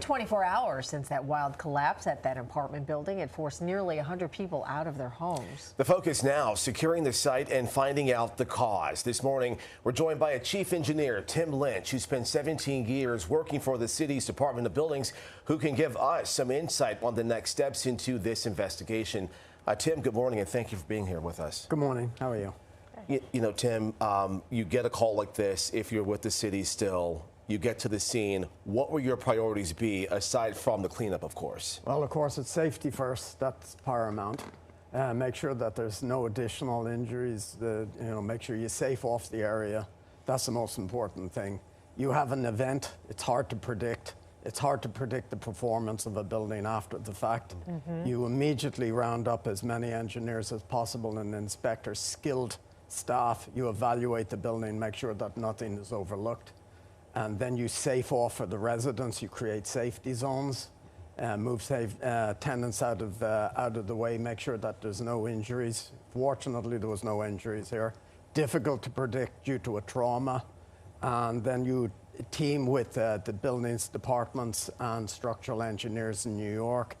24 hours since that wild collapse at that apartment building. It forced nearly 100 people out of their homes. The focus now, securing the site and finding out the cause. This morning, we're joined by a chief engineer, Tim Lynch, who spent 17 years working for the city's Department of Buildings, who can give us some insight on the next steps into this investigation. Tim, good morning, and thank you for being here with us. Good morning. How are you? You know, Tim, you get a call like this if you're with the city still. You get to the scene. What will your priorities be, aside from the cleanup, of course? Well, of course, it's safety first. That's paramount. Make sure that there's no additional injuries. Make sure you're safe off the area. That's the most important thing. You have an event. It's hard to predict. It's hard to predict the performance of a building after the fact. You immediately round up as many engineers as possible and inspectors, skilled staff. You evaluate the building, make sure that nothing is overlooked. And then you safe off for the residents. You create safety zones, move tenants out of the way, make sure that there's no injuries. Fortunately, there was no injuries here. Difficult to predict due to a trauma. And then you team with the buildings departments and structural engineers in New York,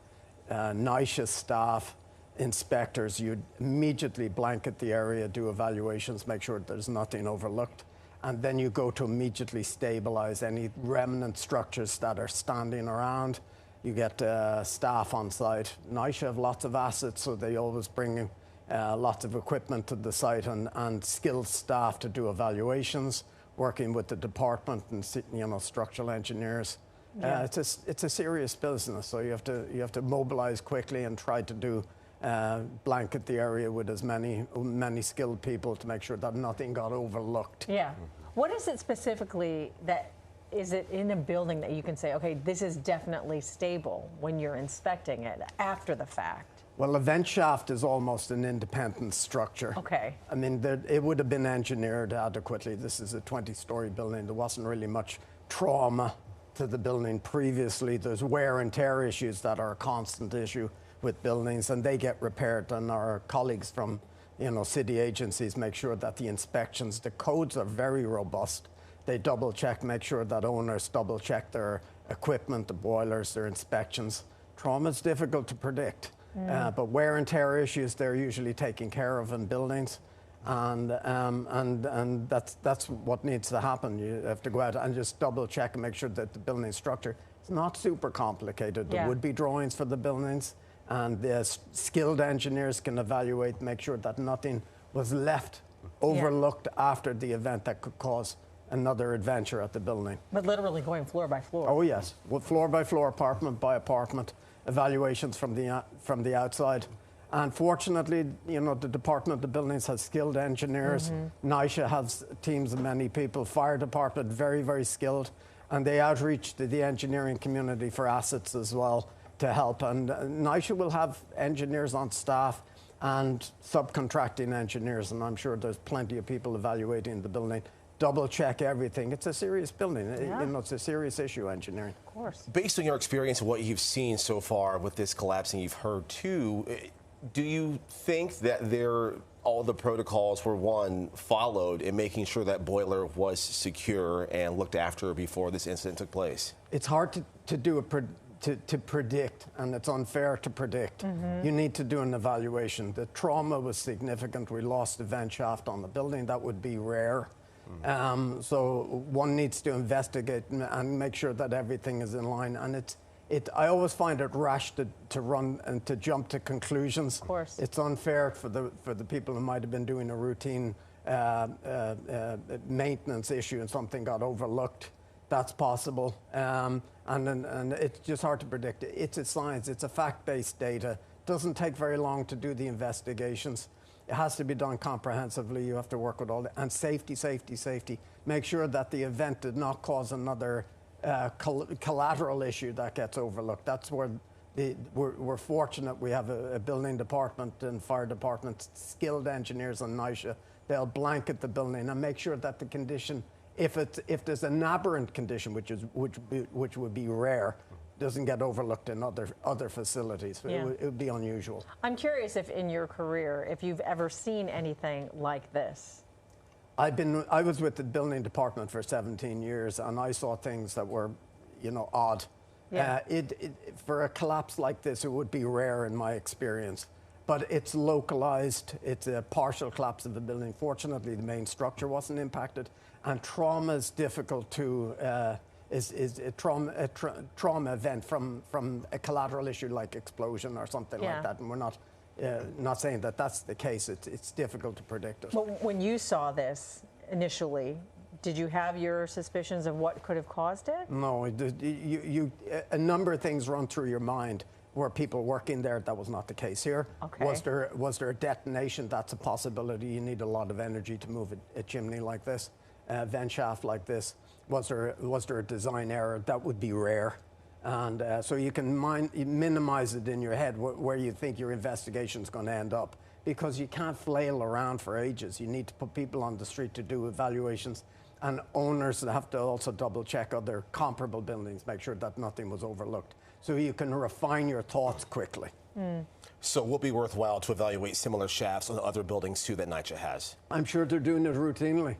NYCHA staff, inspectors. You immediately blanket the area, do evaluations, make sure there's nothing overlooked. And then you go to immediately stabilize any remnant structures that are standing around. You get staff on site. NYCHA have lots of assets, so they always bring lots of equipment to the site and skilled staff to do evaluations, working with the department and structural engineers. Yeah. It's a serious business, so you have to mobilize quickly and try to do blanket the area with as many skilled people to make sure that nothing got overlooked. Yeah. What is it specifically that, is it in a building that you can say, okay, this is definitely stable when you're inspecting it after the fact? Well, a vent shaft is almost an independent structure. Okay. I mean, it would have been engineered adequately. This is a 20-story building. There wasn't really much trauma to the building previously. There's wear and tear issues that are a constant issue with buildings, and they get repaired, and our colleagues from city agencies make sure that the inspections, the codes are very robust. They double check, make sure that owners double check their equipment, the boilers, their inspections. Trauma is difficult to predict, but wear and tear issues, they're usually taken care of in buildings, and that's what needs to happen. You have to go out and just double check and make sure that the building structure is not super complicated. There would be drawings for the buildings, and the skilled engineers can evaluate, make sure that nothing was left overlooked after the event that could cause another adventure at the building. But literally going floor by floor. Oh yes, well, floor by floor, apartment by apartment, evaluations from the outside. And fortunately, the Department of Buildings has skilled engineers. NYCHA has teams of many people. Fire department, very, very skilled. And they outreach to the engineering community for assets as well to help. And NYCHA will have engineers on staff and subcontracting engineers, and I'm sure there's plenty of people evaluating the building. Double check everything. It's a serious building. It's a serious issue, engineering. Of course. Based on your experience and what you've seen so far with this collapse, and you've heard too, do you think that all the protocols were followed in making sure that boiler was secure and looked after before this incident took place? It's hard to predict, and it's unfair to predict. You need to do an evaluation. The trauma was significant. We lost the vent shaft on the building. That would be rare. So one needs to investigate and make sure that everything is in line. And I always find it rash to run and to jump to conclusions. Of course. It's unfair for the people who might have been doing a routine maintenance issue and something got overlooked. That's possible. And it's just hard to predict. It's a science. It's a fact-based data. It doesn't take very long to do the investigations. It has to be done comprehensively. You have to work with all the, and safety, safety, safety. Make sure that the event did not cause another collateral issue that gets overlooked. That's where we're fortunate. We have a building department and fire department, skilled engineers on NYCHA. They'll blanket the building and make sure that the condition, if there's an aberrant condition, which would be rare, doesn't get overlooked in other facilities. Yeah. It would be unusual. I'm curious if in your career, if you've ever seen anything like this. I was with the building department for 17 years, and I saw things that were, odd. Yeah. For a collapse like this, it would be rare in my experience. But it's localized. It's a partial collapse of the building. Fortunately, the main structure wasn't impacted. And trauma is difficult to, is a trauma event from a collateral issue like explosion or something like that. And we're not saying that that's the case. It's difficult to predict it. But when you saw this initially, did you have your suspicions of what could have caused it? No, a number of things run through your mind. Were people working there? That was not the case here. Okay. Was there a detonation? That's a possibility. You need a lot of energy to move a chimney like this, a vent shaft like this. Was there a design error? That would be rare. And so you can minimize it in your head where you think your investigation is going to end up, because you can't flail around for ages. You need to put people on the street to do evaluations, and owners have to also double check other comparable buildings, make sure that nothing was overlooked. So you can refine your thoughts quickly. So it will be worthwhile to evaluate similar shafts on other buildings too that NYCHA has. I'm sure they're doing it routinely.